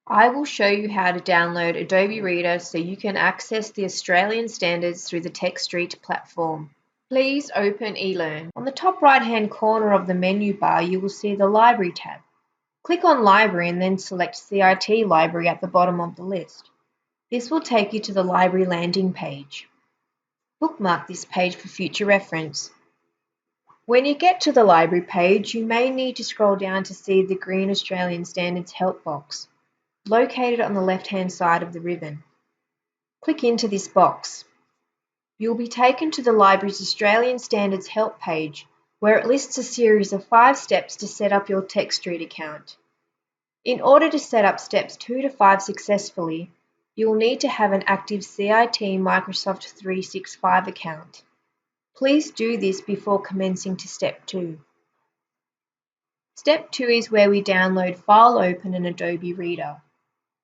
I will show you how to download Adobe Reader so you can access the Australian standards through the TechStreet platform. Please open eLearn. On the top right-hand corner of the menu bar, you will see the Library tab. Click on Library and then select CIT Library at the bottom of the list. This will take you to the library landing page. Bookmark this page for future reference. When you get to the library page, you may need to scroll down to see the green Australian Standards help box, located on the left-hand side of the ribbon. Click into this box. You'll be taken to the library's Australian Standards help page, where it lists a series of 5 steps to set up your TechStreet account. In order to set up steps 2 to 5 successfully, you will need to have an active CIT Microsoft 365 account. Please do this before commencing to Step 2. Step 2 is where we download File Open in Adobe Reader.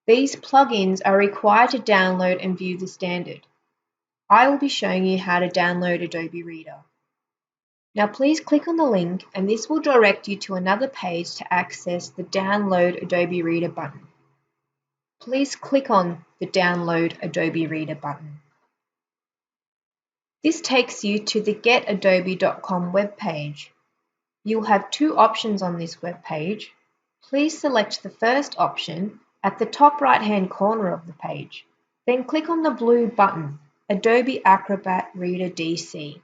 These plugins are required to download and view the standard. I will be showing you how to download Adobe Reader. Now please click on the link and this will direct you to another page to access the Download Adobe Reader button. Please click on the Download Adobe Reader button. This takes you to the getadobe.com webpage. You'll have 2 options on this webpage. Please select the first option at the top right-hand corner of the page. Then click on the blue button, Adobe Acrobat Reader DC.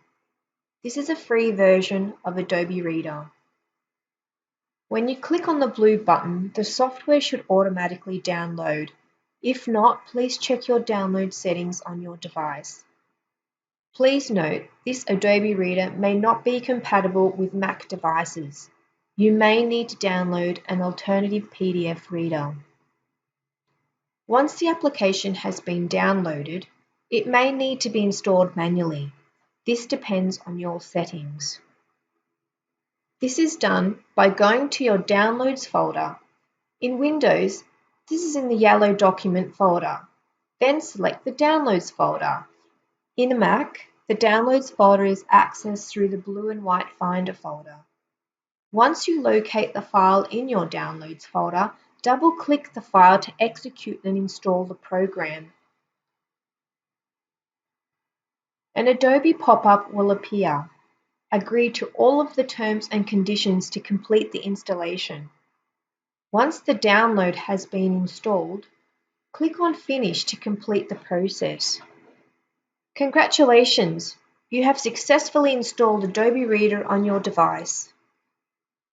This is a free version of Adobe Reader. When you click on the blue button, the software should automatically download. If not, please check your download settings on your device. Please note, this Adobe Reader may not be compatible with Mac devices. You may need to download an alternative PDF reader. Once the application has been downloaded, it may need to be installed manually. This depends on your settings. This is done by going to your Downloads folder. In Windows, this is in the yellow Document folder. Then select the Downloads folder. In Mac, the Downloads folder is accessed through the blue and white Finder folder. Once you locate the file in your Downloads folder, double-click the file to execute and install the program. An Adobe pop-up will appear. Agree to all of the terms and conditions to complete the installation. Once the download has been installed, click on Finish to complete the process. Congratulations! You have successfully installed Adobe Reader on your device.